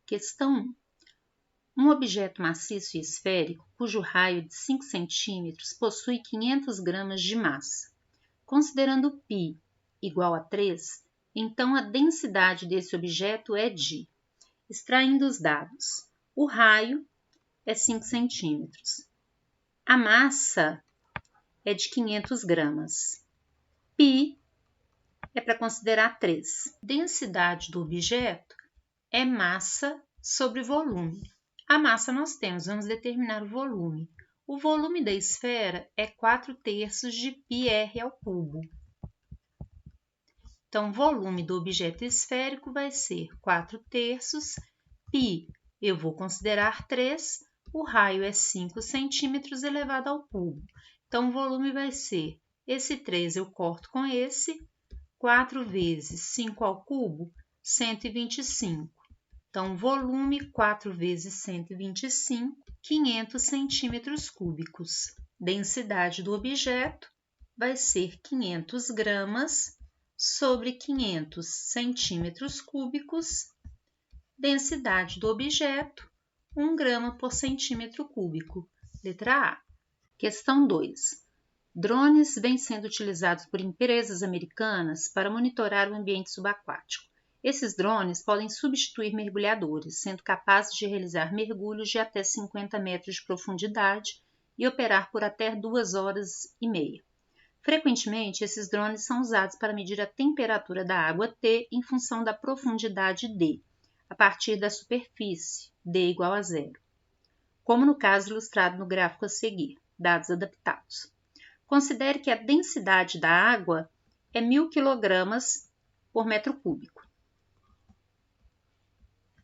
Questão 1. Um objeto maciço e esférico, cujo raio de 5 centímetros possui 500 gramas de massa. Considerando π igual a 3, então a densidade desse objeto é de... Extraindo os dados. O raio é 5 centímetros. A massa é de 500 gramas. π é para considerar 3. Densidade do objeto é massa sobre volume. A massa nós temos, vamos determinar o volume. O volume da esfera é 4/3 de πr ao cubo. Então, o volume do objeto esférico vai ser 4/3, π eu vou considerar 3, o raio é 5 centímetros elevado ao cubo. Então, o volume vai ser, esse 3 eu corto com esse, 4 vezes 5 ao cubo, 125. Então, volume 4 vezes 125, 500 centímetros cúbicos. Densidade do objeto vai ser 500 gramas sobre 500 centímetros cúbicos. Densidade do objeto, 1 grama por centímetro cúbico. Letra A. Questão 2. Drones vêm sendo utilizados por empresas americanas para monitorar o ambiente subaquático. Esses drones podem substituir mergulhadores, sendo capazes de realizar mergulhos de até 50 metros de profundidade e operar por até 2 horas e meia. Frequentemente, esses drones são usados para medir a temperatura da água T em função da profundidade D, a partir da superfície, D igual a 0, como no caso ilustrado no gráfico a seguir, dados adaptados. Considere que a densidade da água é 1.000 kg por metro cúbico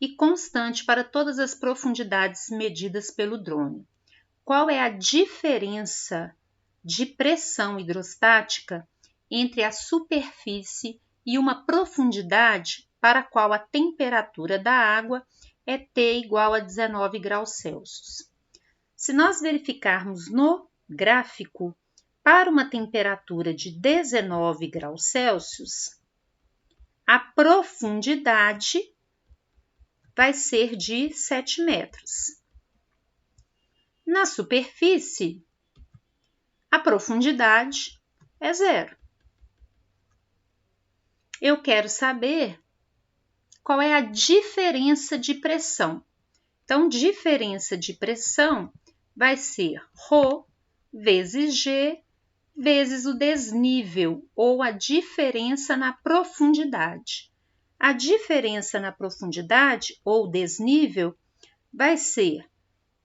e constante para todas as profundidades medidas pelo drone. Qual é a diferença de pressão hidrostática entre a superfície e uma profundidade para a qual a temperatura da água é T igual a 19 graus Celsius? Se nós verificarmos no gráfico, para uma temperatura de 19 graus Celsius, a profundidade vai ser de 7 metros. Na superfície, a profundidade é 0. Eu quero saber qual é a diferença de pressão. Então, diferença de pressão vai ser ρ vezes G vezes o desnível, ou a diferença na profundidade. A diferença na profundidade, ou desnível, vai ser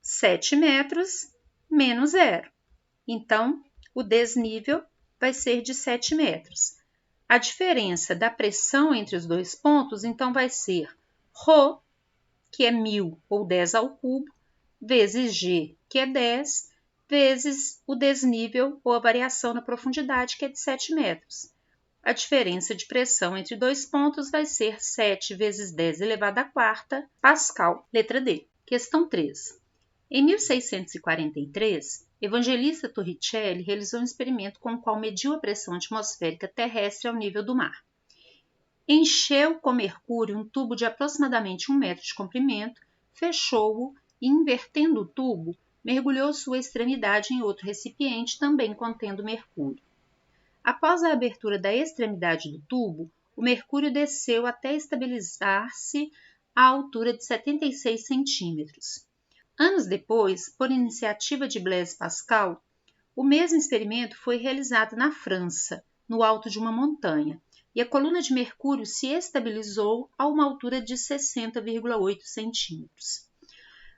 7 metros menos 0. Então, o desnível vai ser de 7 metros. A diferença da pressão entre os dois pontos, então, vai ser ρ, que é 1.000 ou 10 ao cubo, vezes G, que é 10, vezes o desnível ou a variação na profundidade, que é de 7 metros. A diferença de pressão entre dois pontos vai ser 7 vezes 10 elevado à quarta Pascal. Letra D. Questão 3. Em 1643, Evangelista Torricelli realizou um experimento com o qual mediu a pressão atmosférica terrestre ao nível do mar. Encheu com mercúrio um tubo de aproximadamente 1 metro de comprimento, fechou-o e, invertendo o tubo, mergulhou sua extremidade em outro recipiente também contendo mercúrio. Após a abertura da extremidade do tubo, o mercúrio desceu até estabilizar-se à altura de 76 centímetros. Anos depois, por iniciativa de Blaise Pascal, o mesmo experimento foi realizado na França, no alto de uma montanha, e a coluna de mercúrio se estabilizou a uma altura de 60,8 centímetros.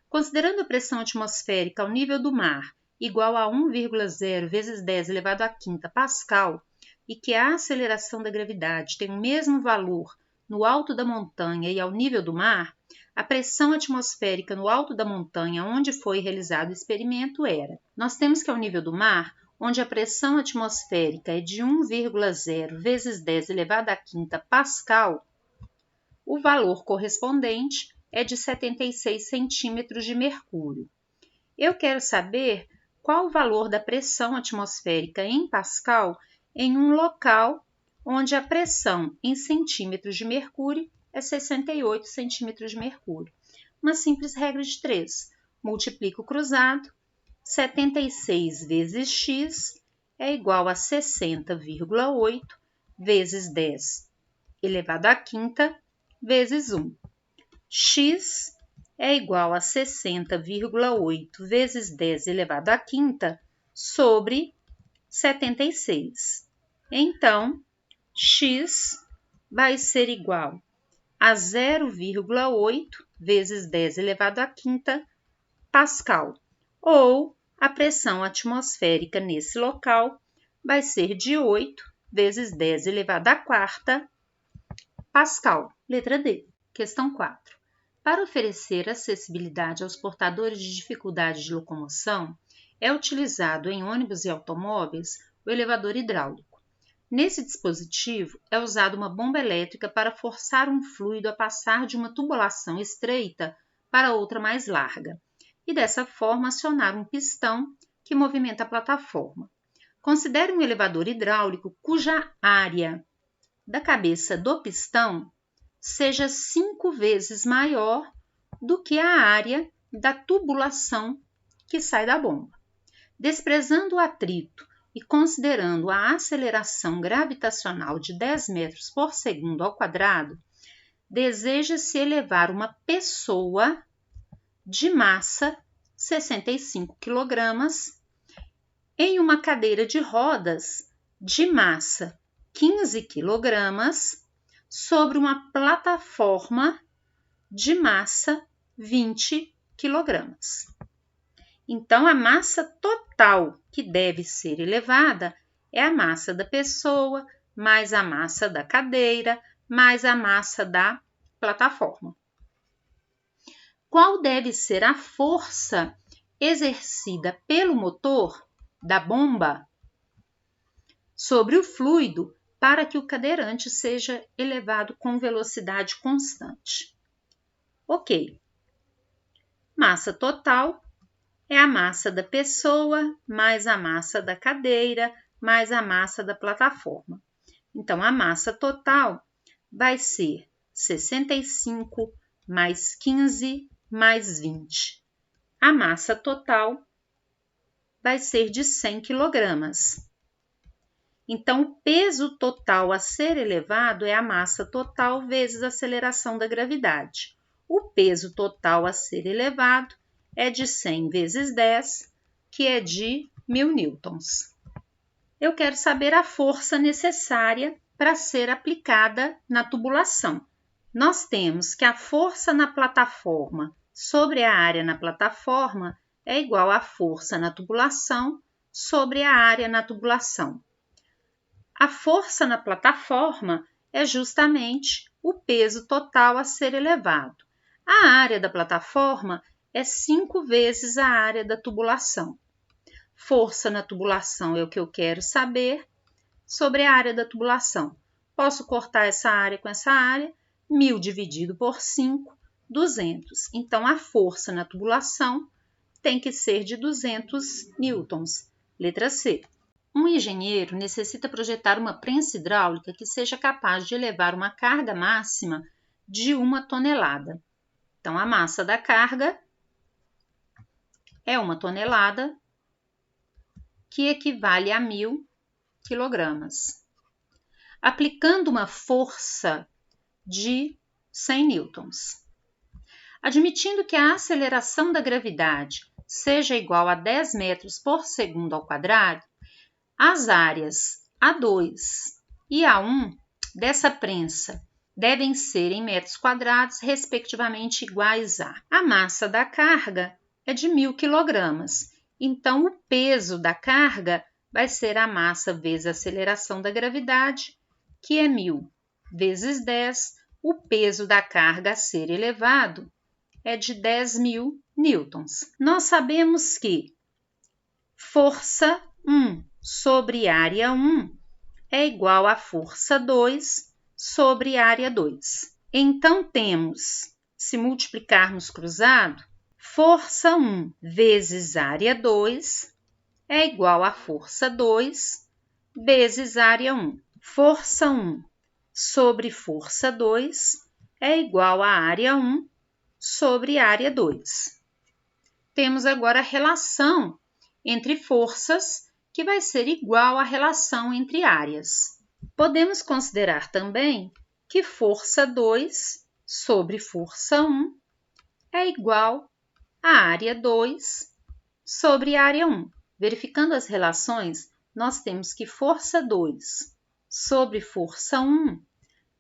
Considerando a pressão atmosférica ao nível do mar igual a 1,0 vezes 10 elevado à quinta Pascal e que a aceleração da gravidade tem o mesmo valor no alto da montanha e ao nível do mar, a pressão atmosférica no alto da montanha onde foi realizado o experimento era. Nós temos que ao nível do mar, onde a pressão atmosférica é de 1,0 vezes 10 elevado à quinta Pascal, o valor correspondente é de 76 centímetros de mercúrio. Eu quero saber qual o valor da pressão atmosférica em Pascal em um local onde a pressão em centímetros de mercúrio é é 68 centímetros de mercúrio. Uma simples regra de 3. Multiplico o cruzado, 76 vezes x é igual a 60,8 vezes 10 elevado à quinta vezes 1. X é igual a 60,8 vezes 10 elevado à quinta sobre 76. Então, x vai ser igual a 0,8 vezes 10 elevado à quinta Pascal, ou a pressão atmosférica nesse local vai ser de 8 vezes 10 elevado à quarta Pascal. Letra D. Questão 4. Para oferecer acessibilidade aos portadores de dificuldade de locomoção, é utilizado em ônibus e automóveis o elevador hidráulico. Nesse dispositivo, é usada uma bomba elétrica para forçar um fluido a passar de uma tubulação estreita para outra mais larga, e dessa forma acionar um pistão que movimenta a plataforma. Considere um elevador hidráulico cuja área da cabeça do pistão seja 5 vezes maior do que a área da tubulação que sai da bomba. Desprezando o atrito e considerando a aceleração gravitacional de 10 metros por segundo ao quadrado, deseja-se elevar uma pessoa de massa 65 kg em uma cadeira de rodas de massa 15 kg sobre uma plataforma de massa 20 kg. Então, a massa total que deve ser elevada é a massa da pessoa, mais a massa da cadeira, mais a massa da plataforma. Qual deve ser a força exercida pelo motor da bomba sobre o fluido para que o cadeirante seja elevado com velocidade constante? Ok. Massa total é a massa da pessoa, mais a massa da cadeira, mais a massa da plataforma. Então, a massa total vai ser 65 mais 15 mais 20. A massa total vai ser de 100 kg. Então, o peso total a ser elevado é a massa total vezes a aceleração da gravidade. O peso total a ser elevado é de 100 vezes 10, que é de 1000 newtons. Eu quero saber a força necessária para ser aplicada na tubulação. Nós temos que a força na plataforma sobre a área na plataforma é igual à força na tubulação sobre a área na tubulação. A força na plataforma é justamente o peso total a ser elevado. A área da plataforma é 5 vezes a área da tubulação. Força na tubulação é o que eu quero saber sobre a área da tubulação. Posso cortar essa área com essa área, 1000 dividido por 5, 200. Então, a força na tubulação tem que ser de 200 newtons. Letra C. Um engenheiro necessita projetar uma prensa hidráulica que seja capaz de elevar uma carga máxima de 1 tonelada. Então, a massa da carga é 1 tonelada, que equivale a 1000 kg. Aplicando uma força de 100 newtons. Admitindo que a aceleração da gravidade seja igual a 10 metros por segundo ao quadrado, as áreas A2 e A1 dessa prensa devem ser em metros quadrados, respectivamente iguais a. A massa da carga é de 1000 kg, então o peso da carga vai ser a massa vezes a aceleração da gravidade, que é 1000 vezes 10, o peso da carga a ser elevado é de 10.000 newtons. Nós sabemos que força 1 sobre área 1 é igual a força 2 sobre área 2. Então, temos, se multiplicarmos cruzado, força 1 vezes área 2 é igual a força 2 vezes área 1. Força 1 sobre força 2 é igual a área 1 sobre área 2. Temos agora a relação entre forças, que vai ser igual à relação entre áreas. Podemos considerar também que força 2 sobre força 1 é igual a área 2 sobre área 1. Verificando as relações, nós temos que força 2 sobre força 1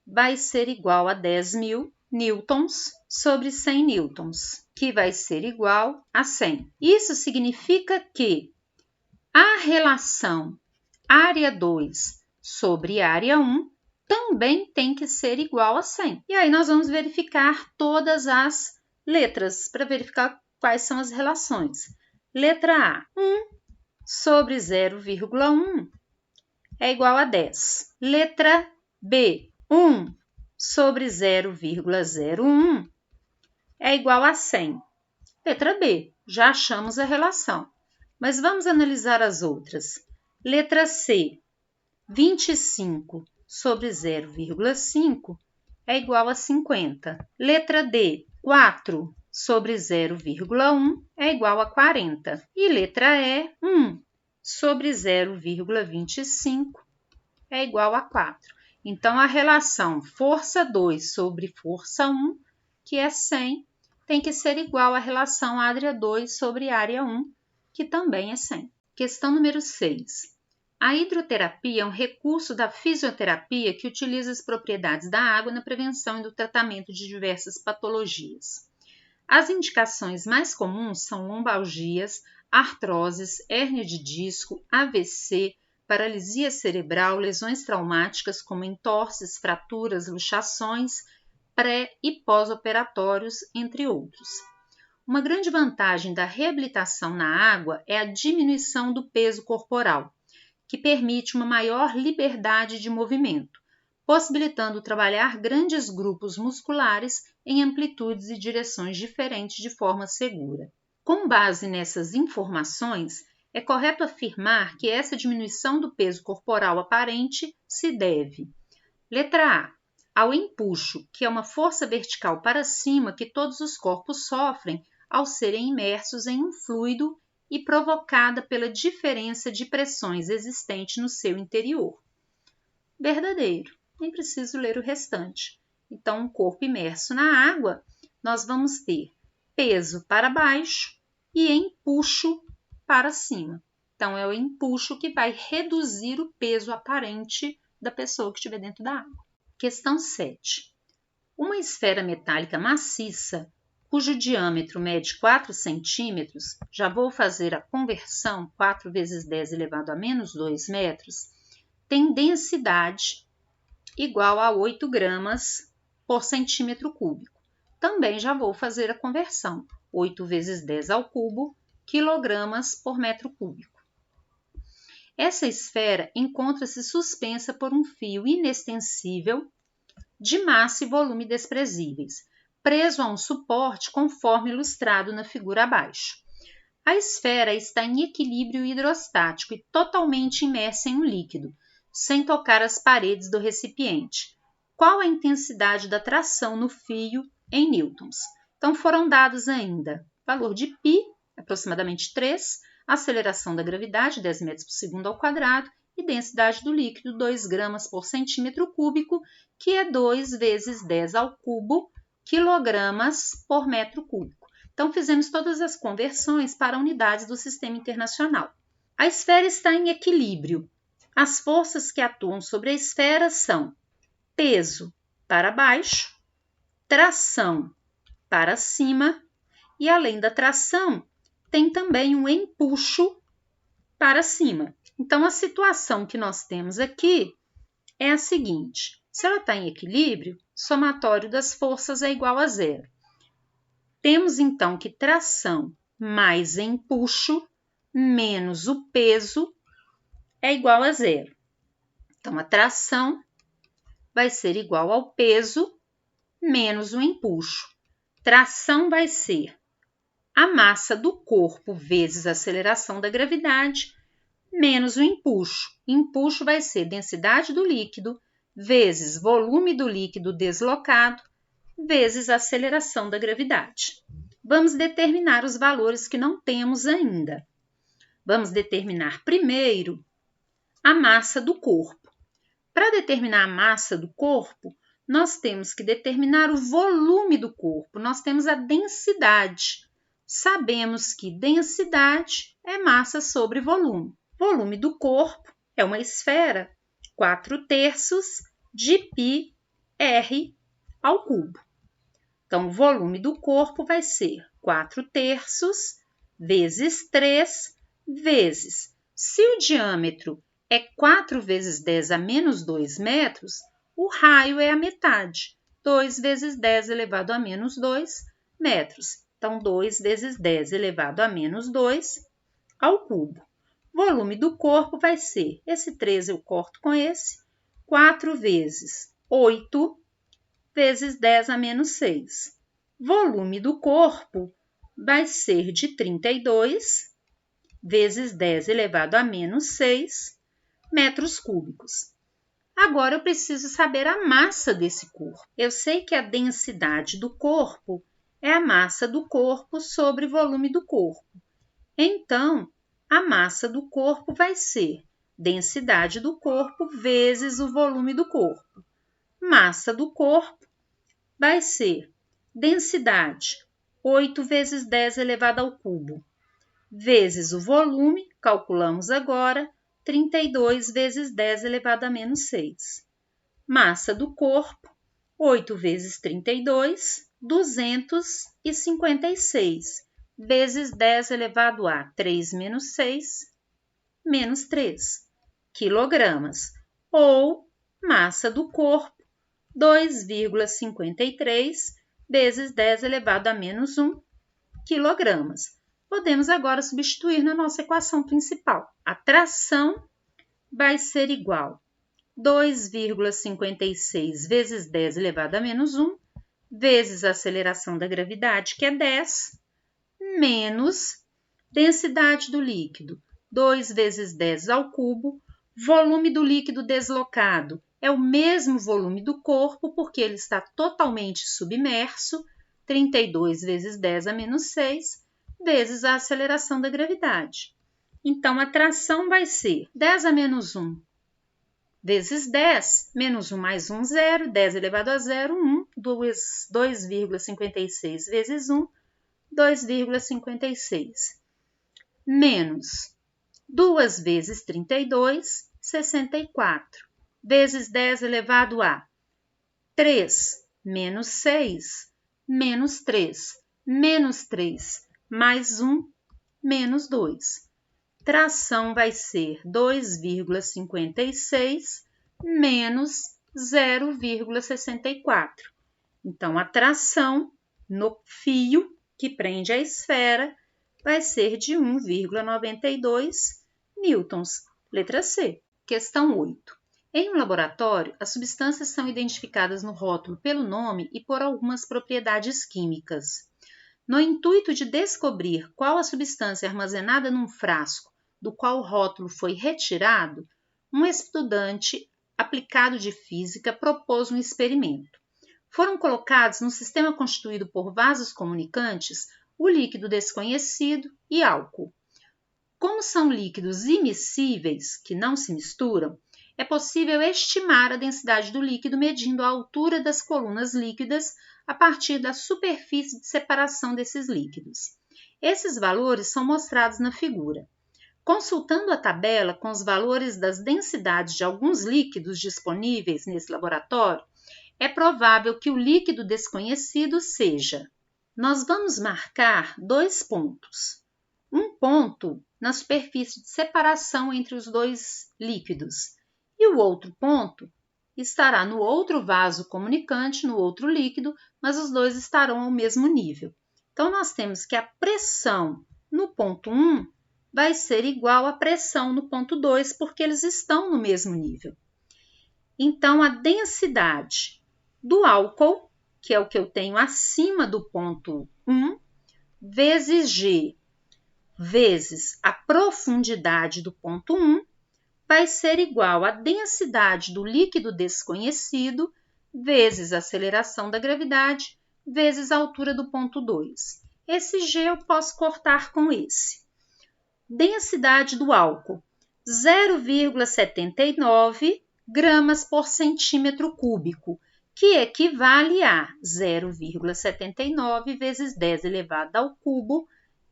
vai ser igual a 10.000 newtons sobre 100 newtons, que vai ser igual a 100. Isso significa que a relação área 2 sobre área 1 também tem que ser igual a 100. E aí nós vamos verificar todas as letras para verificar quais são as relações. Letra A, 1 sobre 0,1 é igual a 10. Letra B, 1 sobre 0,01 é igual a 100. Letra B, já achamos a relação. Mas vamos analisar as outras. Letra C, 25 sobre 0,5 é igual a 50. Letra D, 4 sobre 0,1 é igual a 40. E letra E, 1 sobre 0,25 é igual a 4. Então, a relação força 2 sobre força 1, que é 100, tem que ser igual à relação área 2 sobre área 1, que também é 100. Questão número 6. A hidroterapia é um recurso da fisioterapia que utiliza as propriedades da água na prevenção e no tratamento de diversas patologias. As indicações mais comuns são lombalgias, artroses, hérnia de disco, AVC, paralisia cerebral, lesões traumáticas como entorses, fraturas, luxações, pré- e pós-operatórios, entre outros. Uma grande vantagem da reabilitação na água é a diminuição do peso corporal, que permite uma maior liberdade de movimento, possibilitando trabalhar grandes grupos musculares em amplitudes e direções diferentes de forma segura. Com base nessas informações, é correto afirmar que essa diminuição do peso corporal aparente se deve: letra A, ao empuxo, que é uma força vertical para cima que todos os corpos sofrem ao serem imersos em um fluido e provocada pela diferença de pressões existente no seu interior. Verdadeiro, nem preciso ler o restante. Então, um corpo imerso na água, nós vamos ter peso para baixo e empuxo para cima. Então, é o empuxo que vai reduzir o peso aparente da pessoa que estiver dentro da água. Questão 7. Uma esfera metálica maciça, cujo diâmetro mede 4 centímetros, já vou fazer a conversão, 4 vezes 10 elevado a menos 2 metros, tem densidade igual a 8 gramas por centímetro cúbico. Também já vou fazer a conversão, 8 vezes 10 ao cubo, quilogramas por metro cúbico. Essa esfera encontra-se suspensa por um fio inextensível de massa e volume desprezíveis, preso a um suporte conforme ilustrado na figura abaixo. A esfera está em equilíbrio hidrostático e totalmente imersa em um líquido, sem tocar as paredes do recipiente. Qual a intensidade da tração no fio em newtons? Então, foram dados ainda valor de π, aproximadamente 3, aceleração da gravidade, 10 metros por segundo ao quadrado, e densidade do líquido, 2 gramas por centímetro cúbico, que é 2 vezes 10 ao cubo, quilogramas por metro cúbico. Então, fizemos todas as conversões para unidades do Sistema Internacional. A esfera está em equilíbrio. As forças que atuam sobre a esfera são peso para baixo, tração para cima e, além da tração, tem também um empuxo para cima. Então, a situação que nós temos aqui é a seguinte: se ela está em equilíbrio, somatório das forças é igual a 0. Temos, então, que tração mais empuxo menos o peso é igual a 0. Então, a tração vai ser igual ao peso menos o empuxo. Tração vai ser a massa do corpo vezes a aceleração da gravidade menos o empuxo. Empuxo vai ser densidade do líquido vezes volume do líquido deslocado vezes a aceleração da gravidade. Vamos determinar os valores que não temos ainda. Vamos determinar primeiro a massa do corpo. Para determinar a massa do corpo, nós temos que determinar o volume do corpo. Nós temos a densidade. Sabemos que densidade é massa sobre volume. Volume do corpo é uma esfera, 4/3 de πr ao cubo. Então, o volume do corpo vai ser 4/3 vezes 3 vezes. Se o diâmetro é 4 vezes 10 a menos 2 metros, o raio é a metade. 2 vezes 10 elevado a menos 2 metros. Então, 2 vezes 10 elevado a menos 2 ao cubo. Volume do corpo vai ser, esse 3 eu corto com esse, 4 vezes 8 vezes 10 a menos 6. Volume do corpo vai ser de 32 vezes 10 elevado a menos 6 metros cúbicos. Agora eu preciso saber a massa desse corpo. Eu sei que a densidade do corpo é a massa do corpo sobre volume do corpo. Então, a massa do corpo vai ser densidade do corpo vezes o volume do corpo. Massa do corpo vai ser densidade, 8 vezes 10 elevado ao cubo, vezes o volume, calculamos agora, 32 vezes 10 elevado a menos 6. Massa do corpo, 8 vezes 32, 256, vezes 10 elevado a 3 menos 6, menos 3, quilogramas, ou massa do corpo, 2,53 vezes 10 elevado a menos 1 quilogramas. Podemos agora substituir na nossa equação principal. A tração vai ser igual a 2,56 vezes 10 elevado a menos 1 vezes a aceleração da gravidade, que é 10, menos densidade do líquido, 2 vezes 10 ao cubo, volume do líquido deslocado, é o mesmo volume do corpo, porque ele está totalmente submerso, 32 vezes 10 a menos 6, vezes a aceleração da gravidade. Então, a tração vai ser 10 a menos 1 vezes 10, menos 1 mais 1, 0, 10 elevado a 0, 1, 2,56 vezes 1, 2,56, menos 2 vezes 32, 64, vezes 10 elevado a 3, menos 6, menos 3, menos 3, mais 1, menos 2. Tração vai ser 2,56 menos 0,64. Então, a tração no fio que prende a esfera vai ser de 1,92 newtons. Letra C. Questão 8. Em um laboratório, as substâncias são identificadas no rótulo pelo nome e por algumas propriedades químicas. No intuito de descobrir qual a substância armazenada num frasco do qual o rótulo foi retirado, um estudante aplicado de física propôs um experimento. Foram colocados num sistema constituído por vasos comunicantes o líquido desconhecido e álcool. Como são líquidos immiscíveis, que não se misturam, é possível estimar a densidade do líquido medindo a altura das colunas líquidas a partir da superfície de separação desses líquidos. Esses valores são mostrados na figura. Consultando a tabela com os valores das densidades de alguns líquidos disponíveis nesse laboratório, é provável que o líquido desconhecido seja. Nós vamos marcar 2 pontos. Um ponto na superfície de separação entre os dois líquidos e o outro ponto estará no outro vaso comunicante, no outro líquido, mas os dois estarão ao mesmo nível. Então, nós temos que a pressão no ponto 1 vai ser igual à pressão no ponto 2, porque eles estão no mesmo nível. Então, a densidade do álcool, que é o que eu tenho acima do ponto 1, vezes G, vezes a profundidade do ponto 1, vai ser igual à densidade do líquido desconhecido vezes a aceleração da gravidade, vezes a altura do ponto 2. Esse G eu posso cortar com esse. Densidade do álcool, 0,79 gramas por centímetro cúbico, que equivale a 0,79 vezes 10 elevado ao cubo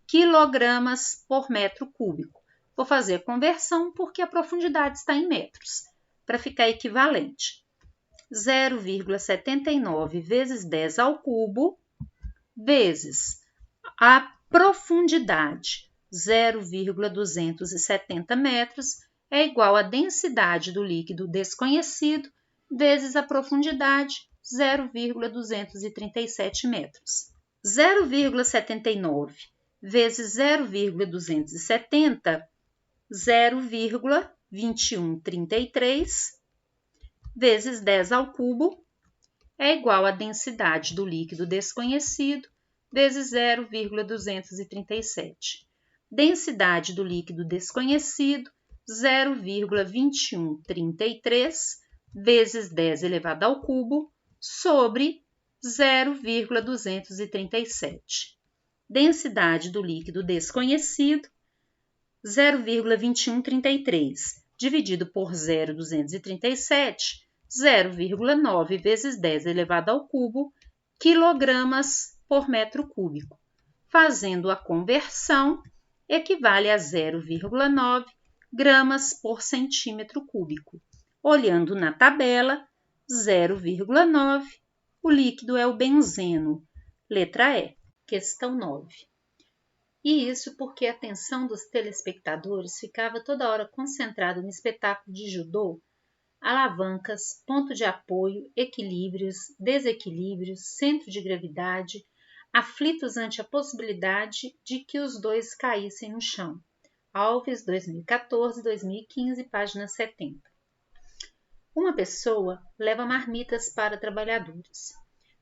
quilogramas por metro cúbico. Vou fazer a conversão porque a profundidade está em metros, para ficar equivalente. 0,79 vezes 10 ao cubo, vezes a profundidade, 0,270 metros, é igual à densidade do líquido desconhecido, vezes a profundidade, 0,237 metros. 0,79 vezes 0,270, 0,2133, vezes 10 ao cubo, é igual à densidade do líquido desconhecido, vezes 0,237. Densidade do líquido desconhecido, 0,2133, vezes 10 elevado ao cubo, sobre 0,237. Densidade do líquido desconhecido, 0,2133, dividido por 0,237, 0,9 vezes 10 elevado ao cubo, quilogramas por metro cúbico. Fazendo a conversão, equivale a 0,9 gramas por centímetro cúbico. Olhando na tabela, 0,9, o líquido é o benzeno. Letra E. Questão 9. E isso porque a atenção dos telespectadores ficava toda hora concentrada no espetáculo de judô, alavancas, ponto de apoio, equilíbrios, desequilíbrios, centro de gravidade, aflitos ante a possibilidade de que os dois caíssem no chão. Alves, 2014, 2015, página 70. Uma pessoa leva marmitas para trabalhadores.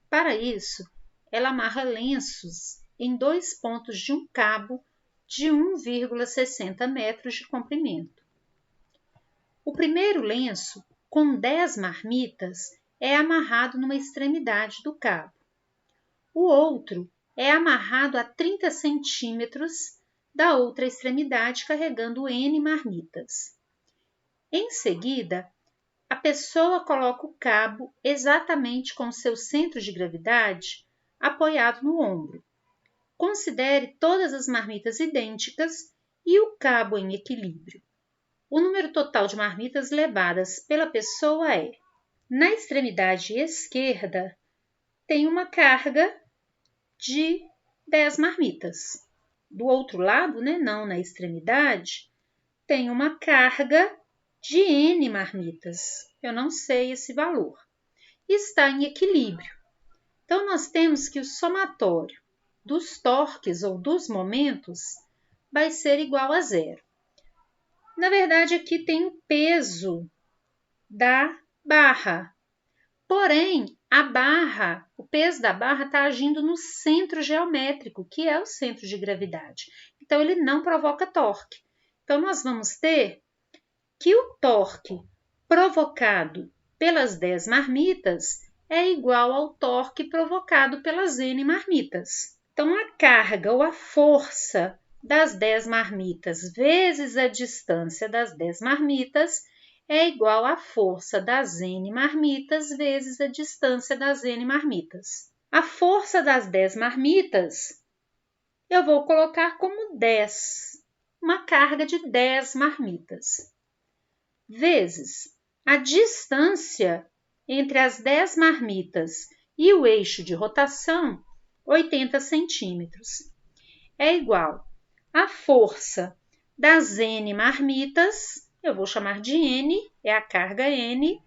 Para isso, ela amarra lenços em 2 pontos de um cabo de 1,60 metros de comprimento. O primeiro lenço, com 10 marmitas, é amarrado numa extremidade do cabo. O outro é amarrado a 30 centímetros da outra extremidade, carregando N marmitas. Em seguida, a pessoa coloca o cabo exatamente com seu centro de gravidade apoiado no ombro. Considere todas as marmitas idênticas e o cabo em equilíbrio. O número total de marmitas levadas pela pessoa é: na extremidade esquerda, tem uma carga de 10 marmitas. Do outro lado, não na extremidade, tem uma carga de N marmitas. Eu não sei esse valor. Está em equilíbrio. Então, nós temos que o somatório dos torques ou dos momentos vai ser igual a 0. Na verdade, aqui tem o peso da barra. Porém, o peso da barra está agindo no centro geométrico, que é o centro de gravidade. Então, ele não provoca torque. Então, nós vamos ter que o torque provocado pelas 10 marmitas é igual ao torque provocado pelas N marmitas. Então, a carga ou a força das 10 marmitas vezes a distância das 10 marmitas é igual à força das N marmitas vezes a distância das N marmitas. A força das 10 marmitas eu vou colocar como 10, uma carga de 10 marmitas, vezes a distância entre as 10 marmitas e o eixo de rotação, 80 centímetros, é igual à força das N marmitas, eu vou chamar de N, é a carga N,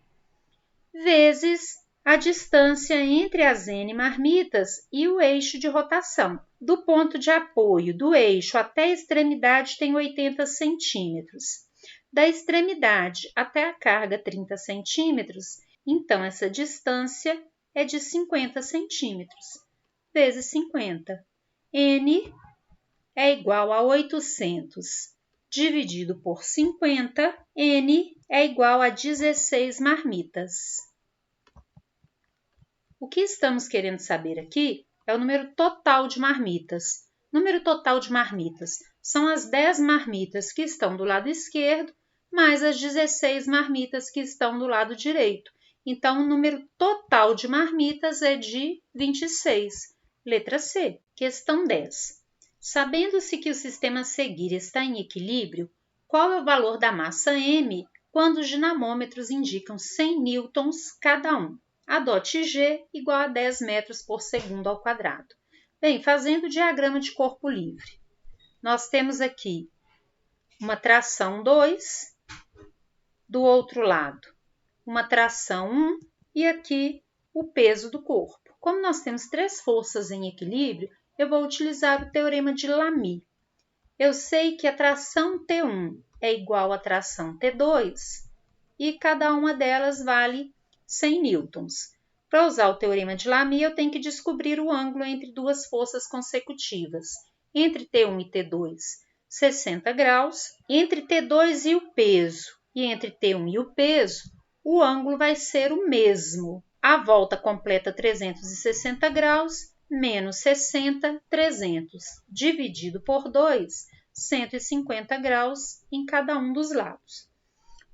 vezes a distância entre as N marmitas e o eixo de rotação. Do ponto de apoio do eixo até a extremidade tem 80 centímetros. Da extremidade até a carga 30 centímetros, então essa distância é de 50 centímetros, vezes 50. N é igual a 800, dividido por 50, N é igual a 16 marmitas. O que estamos querendo saber aqui é o número total de marmitas. Número total de marmitas são as 10 marmitas que estão do lado esquerdo, mais as 16 marmitas que estão do lado direito. Então, o número total de marmitas é de 26. Letra C. Questão 10. Sabendo-se que o sistema a seguir está em equilíbrio, qual é o valor da massa M quando os dinamômetros indicam 100 newtons cada um? Adote G igual a 10 metros por segundo ao quadrado. Bem, fazendo o diagrama de corpo livre, nós temos aqui uma tração 2, do outro lado uma tração 1 e aqui o peso do corpo. Como nós temos 3 forças em equilíbrio, eu vou utilizar o teorema de Lamy. Eu sei que a tração T1 é igual à tração T2 e cada uma delas vale 100 newtons. Para usar o teorema de Lamy, eu tenho que descobrir o ângulo entre duas forças consecutivas. Entre T1 e T2, 60 graus. Entre T2 e o peso e entre T1 e o peso, o ângulo vai ser o mesmo. A volta completa 360 graus, menos 60, 300, dividido por 2, 150 graus em cada um dos lados.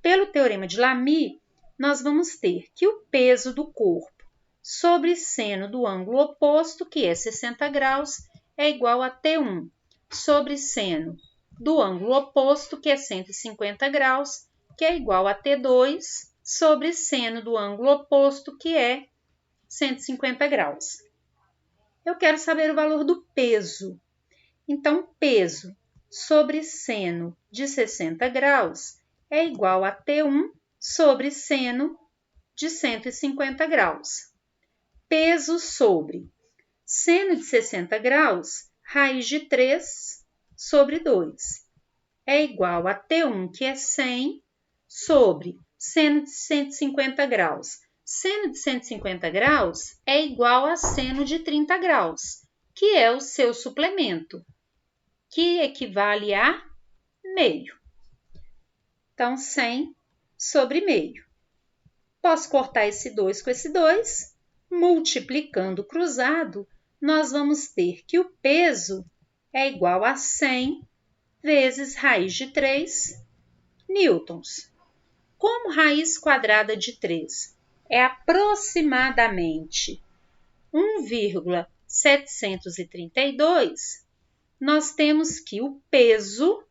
Pelo teorema de Lamy, nós vamos ter que o peso do corpo sobre seno do ângulo oposto, que é 60 graus, é igual a T1 sobre seno do ângulo oposto, que é 150 graus, que é igual a T2 sobre seno do ângulo oposto, que é 150 graus. Eu quero saber o valor do peso. Então, peso sobre seno de 60 graus é igual a T1 sobre seno de 150 graus. Peso sobre seno de 60 graus, raiz de 3 sobre 2. É igual a T1, que é 100, sobre seno de 150 graus. Seno de 150 graus é igual a seno de 30 graus, que é o seu suplemento, que equivale a meio. Então, 100 sobre meio. Posso cortar esse 2 com esse 2. Multiplicando o cruzado, nós vamos ter que o peso é igual a 100 vezes raiz de 3 newtons. Como raiz quadrada de 3 é aproximadamente 1,732, nós temos que o peso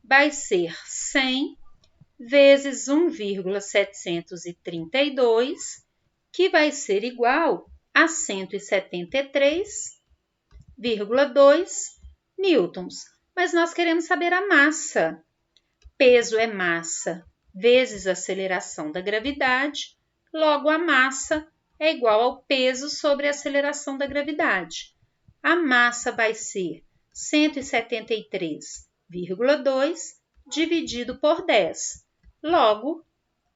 vai ser 100 vezes 1,732, que vai ser igual a 173,2 newtons. Mas nós queremos saber a massa. Peso é massa vezes aceleração da gravidade, logo a massa é igual ao peso sobre a aceleração da gravidade. A massa vai ser 173,2 dividido por 10. Logo,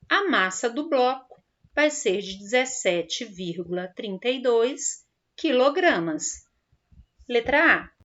a massa do bloco vai ser de 17,32 quilogramas. Letra A.